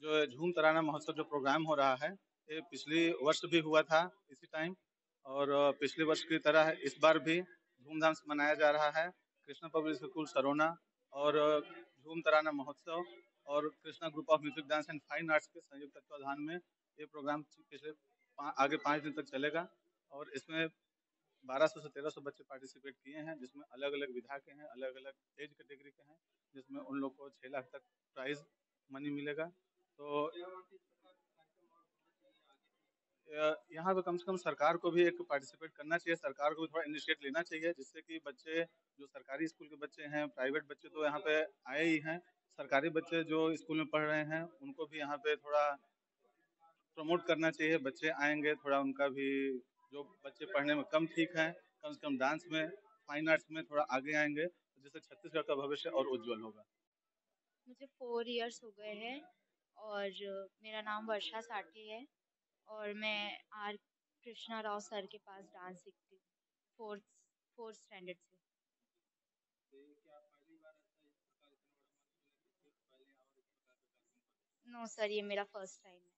जो झूम तराना महोत्सव जो प्रोग्राम हो रहा है, ये पिछली वर्ष भी हुआ था इसी टाइम, और पिछले वर्ष की तरह इस बार भी धूमधाम से मनाया जा रहा है। कृष्णा पब्लिक स्कूल सरोना और झूम तराना महोत्सव और Krishna group of music dance and fine arts के संयुक्त तत्वाधान में ये प्रोग्राम पिछले आगे 5 दिन तक चलेगा। और इसमें 1200 से 1300 बच्चे पार्टिसिपेट किए हैं, जिसमें अलग अलग विधा के हैं, अलग अलग एज कैटेगरी के हैं, जिसमें उन लोग को 6 लाख तक प्राइज मनी मिलेगा। तो यहाँ पे कम से कम सरकार को भी एक पार्टिसिपेट करना चाहिए, सरकार को भी थोड़ा इनिशिएट लेना चाहिए, जिससे कि बच्चे जो सरकारी स्कूल के बच्चे हैं, प्राइवेट बच्चे तो यहाँ पे आए ही हैं, सरकारी बच्चे जो स्कूल में पढ़ रहे हैं उनको भी यहाँ पे थोड़ा प्रमोट करना चाहिए। बच्चे आएंगे, थोड़ा उनका भी जो बच्चे पढ़ने में कम ठीक हैं, कम से कम डांस में, फाइन आर्ट्स में थोड़ा आगे आएंगे, जिससे छत्तीसगढ़ का भविष्य और उज्जवल होगा। मुझे 4 इयर्स हो गए हैं और मेरा नाम वर्षा साठी है और मैं आर कृष्णा राव सर के पास डांस सीखती हूँ फोर्थ फोर्थ स्टैंडर्ड से। नो सर, ये मेरा फर्स्ट टाइम है।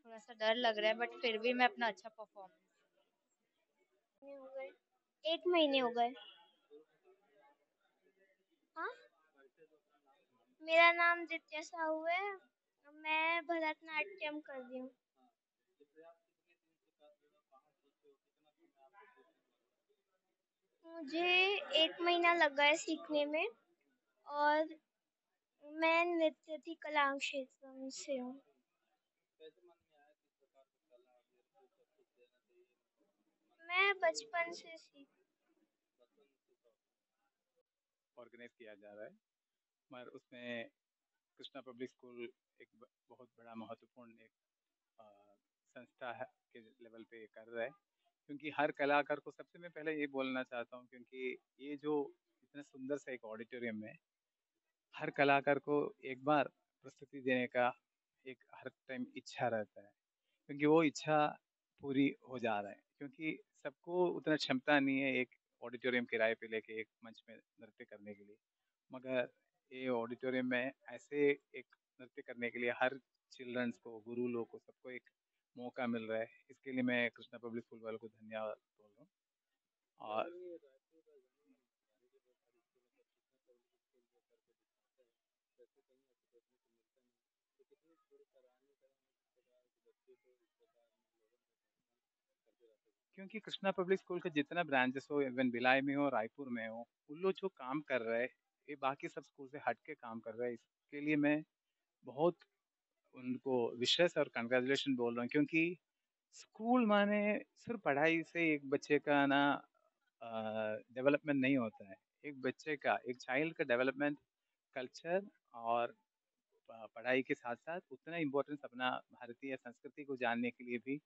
थोड़ा सा डर लग रहा है बट फिर भी मैं अपना अच्छा परफॉर्मेंस। हो गए 1 महीने हो गए। हाँ, मेरा नाम दित्या साहू है। मैं भरतनाट्यम कर रही हूँ। मुझे 1 महीना लगा है सीखने में और मैं नृत्य थी कला क्षेत्र से हूँ। मैं बचपन से सीख ऑर्गेनाइज किया जा रहा है, मगर उसमें कृष्णा पब्लिक स्कूल एक बहुत बड़ा महत्वपूर्ण एक अ, संस्था है के लेवल पे कर रहा है। क्योंकि हर कलाकार को, सबसे मैं पहले ये बोलना चाहता हूँ, क्योंकि ये जो इतना सुंदर सा एक ऑडिटोरियम में हर कलाकार को एक बार प्रस्तुति देने का एक हर टाइम इच्छा रहता है, क्योंकि वो इच्छा पूरी हो जा रहा है। क्योंकि सबको उतना क्षमता नहीं है एक ऑडिटोरियम किराए पे लेके एक मंच में नृत्य करने के लिए, मगर ये ऑडिटोरियम में ऐसे एक नृत्य करने के लिए हर चिल्ड्रंस को, गुरु लोग को, सबको एक मौका मिल रहा है। इसके लिए मैं कृष्णा पब्लिक स्कूल वालों को धन्यवाद बोल रहा हूँ। और क्योंकि कृष्णा पब्लिक स्कूल के जितना ब्रांचेस हो, इवन भिलाई में हो, रायपुर में हो, उन लोग जो काम कर रहे हैं ये बाकी सब स्कूल से हट के काम कर रहे हैं। इसके लिए मैं बहुत उनको विशेष और कंग्रेचुलेशन बोल रहा हूँ। क्योंकि स्कूल माने सिर्फ पढ़ाई से एक बच्चे का ना डेवलपमेंट नहीं होता है। एक बच्चे का, एक चाइल्ड का डेवलपमेंट कल्चर और पढ़ाई के साथ साथ उतना इम्पोर्टेंस अपना भारतीय संस्कृति को जानने के लिए भी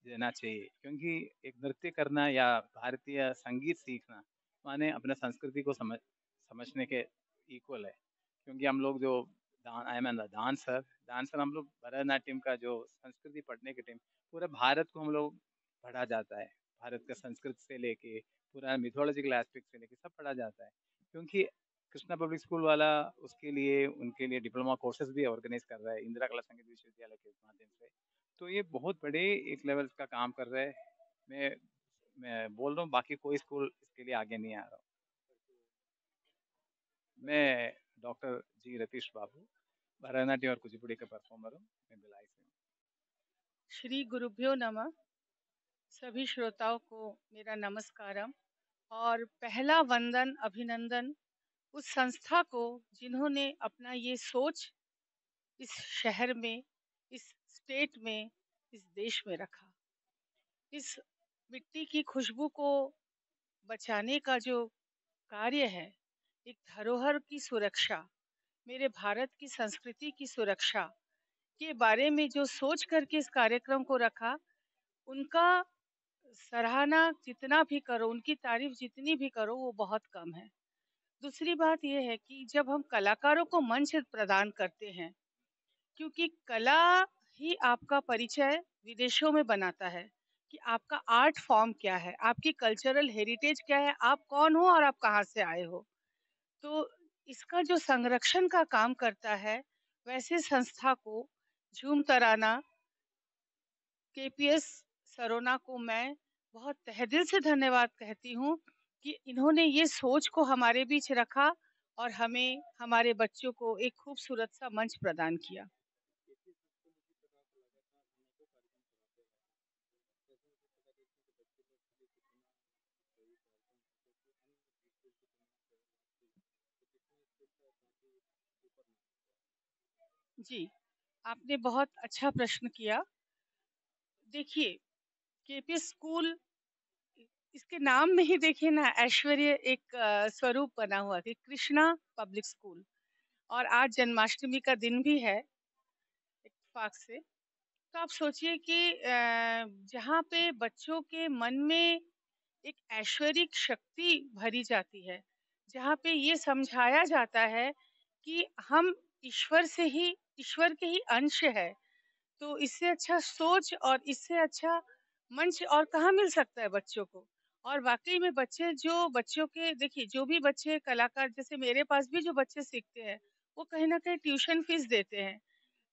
देना चाहिए। क्योंकि एक नृत्य करना या भारतीय संगीत सीखना माने अपना संस्कृति को समझने के इक्वल है। क्योंकि हम लोग जो आई एम डांसर डांसर हम लोग भरतनाट्यम का जो संस्कृति पढ़ने के टाइम पूरा भारत को हम लोग पढ़ा जाता है। भारत का संस्कृत से लेके पूरा मिथोलॉजिकल एस्पेक्ट से लेके सब पढ़ा जाता है। क्योंकि कृष्णा पब्लिक स्कूल वाला उसके लिए, उनके लिए डिप्लोमा कोर्सेज भी ऑर्गेनाइज कर रहा है इंदिरा कला संगीत विश्वविद्यालय के माध्यम से। तो ये बहुत बड़े एक लेवल का काम कर रहा है। मैं मैं बोल रहा हूँ, बाकी कोई स्कूल इसके लिए आगे नहीं आ रहा हूँ। मैं डॉक्टर जी रतीश बाबू, भरतनाट्यम और कुचिपुड़ी का परफॉर्मर हूँ। मैं भिलाई से हूँ। श्री गुरुभ्यो नमः। सभी श्रोताओं को मेरा नमस्कारम और पहला वंदन, अभिनंदन उस संस्था को जिन्होंने अपना ये सोच इस शहर में, इस स्टेट में, इस देश में रखा। इस मिट्टी की खुशबू को बचाने का जो कार्य है, एक धरोहर की सुरक्षा, मेरे भारत की संस्कृति की सुरक्षा के बारे में जो सोच करके इस कार्यक्रम को रखा, उनका सराहना जितना भी करो, उनकी तारीफ जितनी भी करो, वो बहुत कम है। दूसरी बात यह है कि जब हम कलाकारों को मंच प्रदान करते हैं, क्योंकि कला ही आपका परिचय विदेशों में बनाता है, कि आपका आर्ट फॉर्म क्या है, आपकी कल्चरल हेरिटेज क्या है, आप कौन हो और आप कहाँ से आए हो। तो इसका जो संरक्षण का काम करता है, वैसे संस्था को झूम तराना केपीएस सरोना को मैं बहुत तहे दिल से धन्यवाद कहती हूँ कि इन्होंने ये सोच को हमारे बीच रखा और हमें हमारे बच्चों को एक खूबसूरत सा मंच प्रदान किया। जी, आपने बहुत अच्छा प्रश्न किया। देखिए, केपीएस स्कूल इसके नाम में ही देखिए ना, ऐश्वर्य एक स्वरूप बना हुआ है, कृष्णा पब्लिक स्कूल। और आज जन्माष्टमी का दिन भी है इत्तेफाक से। तो आप सोचिए कि जहाँ पे बच्चों के मन में एक ऐश्वरिक शक्ति भरी जाती है, जहाँ पे ये समझाया जाता है कि हम ईश्वर से ही, ईश्वर के ही अंश है। तो इससे अच्छा सोच और इससे अच्छा मंच और कहाँ मिल सकता है बच्चों को। और वाकई में बच्चे, जो बच्चों के देखिए, जो भी बच्चे कलाकार, जैसे मेरे पास भी जो बच्चे सीखते हैं, वो कहीं ना कहीं ट्यूशन फीस देते हैं,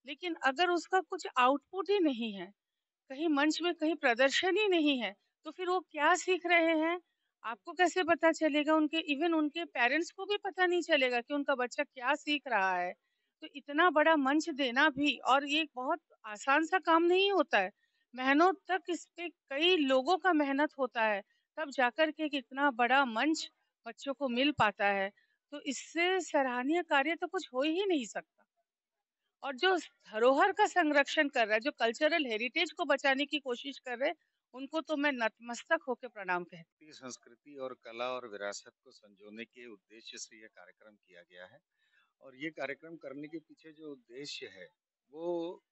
लेकिन अगर उसका कुछ आउटपुट ही नहीं है, कहीं मंच में कहीं प्रदर्शन ही नहीं है, तो फिर वो क्या सीख रहे हैं, आपको कैसे पता चलेगा? उनके, इवन उनके पेरेंट्स को भी पता नहीं चलेगा कि उनका बच्चा क्या सीख रहा है। तो इतना बड़ा मंच देना भी, और ये बहुत आसान सा काम नहीं होता है। महीनों तक इस पे कई लोगों का मेहनत होता है, तब जाकर के एक इतना बड़ा मंच बच्चों को मिल पाता है। तो इससे सराहनीय कार्य तो कुछ हो ही नहीं सकता। और जो धरोहर का संरक्षण कर रहा है, जो कल्चरल हेरिटेज को बचाने की कोशिश कर रहे हैं, उनको तो मैं नतमस्तक होकर प्रणाम कहती भारतीय संस्कृति और कला और विरासत को संजोने के उद्देश्य से यह कार्यक्रम किया गया है। और ये कार्यक्रम करने के पीछे जो उद्देश्य है वो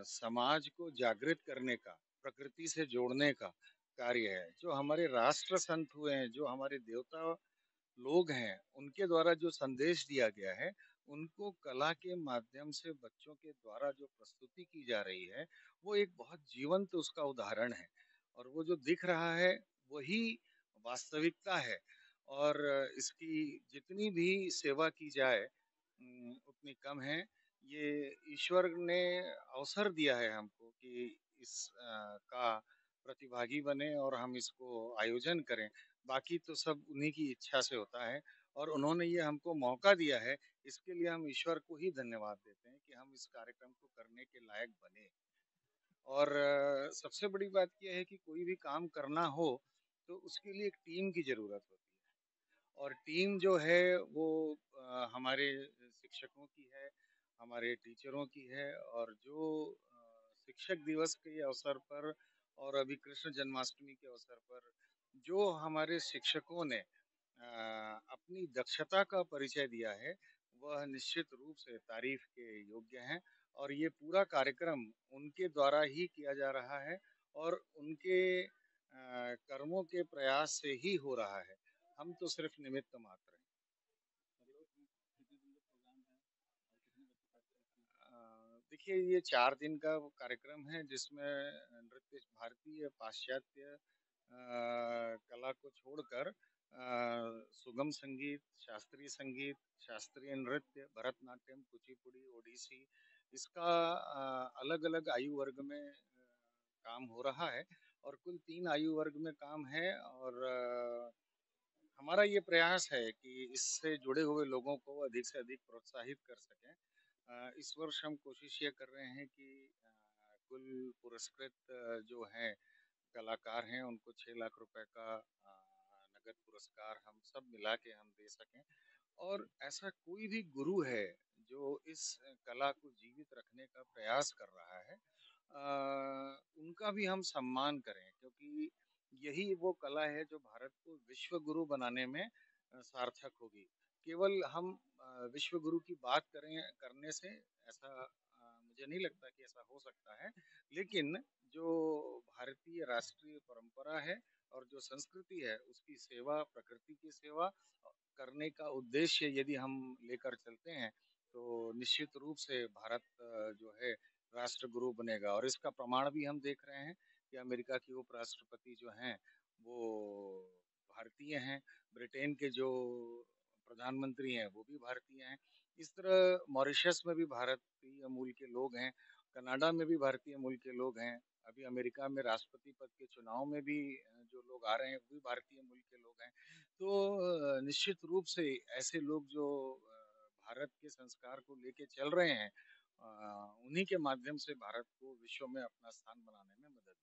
समाज को जागृत करने का, प्रकृति से जोड़ने का कार्य है। जो हमारे राष्ट्र संत हुए हैं, जो हमारे देवता लोग हैं, उनके द्वारा जो संदेश दिया गया है, उनको कला के माध्यम से बच्चों के द्वारा जो प्रस्तुति की जा रही है, वो एक बहुत जीवंत उसका उदाहरण है। और वो जो दिख रहा है वही वास्तविकता है। और इसकी जितनी भी सेवा की जाए उतनी कम है। ये ईश्वर ने अवसर दिया है हमको कि इस का प्रतिभागी बने और हम इसको आयोजन करें। बाकी तो सब उन्हीं की इच्छा से होता है, और उन्होंने ये हमको मौका दिया है। इसके लिए हम ईश्वर को ही धन्यवाद देते हैं कि हम इस कार्यक्रम को करने के लायक बने। और सबसे बड़ी बात यह है कि कोई भी काम करना हो तो उसके लिए एक टीम की जरूरत होती है। और टीम जो है वो हमारे शिक्षकों की है, हमारे टीचरों की है। और जो शिक्षक दिवस के अवसर पर और अभी कृष्ण जन्माष्टमी के अवसर पर जो हमारे शिक्षकों ने अपनी दक्षता का परिचय दिया है, वह निश्चित रूप से तारीफ के योग्य हैं। और ये पूरा कार्यक्रम उनके द्वारा ही किया जा रहा है और उनके कर्मों के प्रयास से ही हो रहा है। हम तो सिर्फ निमित्त मात्र हैं। देखिए, ये 4 दिन का वो कार्यक्रम है जिसमें नृत्य, भारतीय पाश्चात्य कला को छोड़कर सुगम संगीत, शास्त्रीय नृत्य, भरतनाट्यम, कुचिपुड़ी, ओडिसी, इसका अलग-अलग आयु वर्ग में काम हो रहा है। और कुल 3 आयु वर्ग में काम है। और हमारा ये प्रयास है कि इससे जुड़े हुए लोगों को अधिक से अधिक प्रोत्साहित कर सकें। इस वर्ष हम कोशिश ये कर रहे हैं कि कुल पुरस्कृत जो हैं कलाकार हैं, उनको 6 लाख रुपए का नगद पुरस्कार हम सब मिला के हम दे सकें। और ऐसा कोई भी गुरु है जो इस कला को जीवित रखने का प्रयास कर रहा है, उनका भी हम सम्मान करें, क्योंकि यही वो कला है जो भारत को विश्व गुरु बनाने में सार्थक होगी। केवल हम विश्व गुरु की बात करने से ऐसा मुझे नहीं लगता कि ऐसा हो सकता है। लेकिन जो भारतीय राष्ट्रीय परंपरा है और जो संस्कृति है, उसकी सेवा, प्रकृति की सेवा करने का उद्देश्य यदि हम लेकर चलते हैं, तो निश्चित रूप से भारत जो है राष्ट्र गुरु बनेगा। और इसका प्रमाण भी हम देख रहे हैं कि अमेरिका की उपराष्ट्रपति जो हैं वो भारतीय हैं, ब्रिटेन के जो प्रधानमंत्री हैं वो भी भारतीय हैं। इस तरह मॉरिशस में भी भारतीय मूल के लोग हैं, कनाडा में भी भारतीय मूल के लोग हैं। अभी अमेरिका में राष्ट्रपति पद के चुनाव में भी जो लोग आ रहे हैं वो भी भारतीय मूल के लोग हैं। तो निश्चित रूप से ऐसे लोग जो भारत के संस्कार को लेके चल रहे हैं, उन्हीं के माध्यम से भारत को विश्व में अपना स्थान बनाने में मदद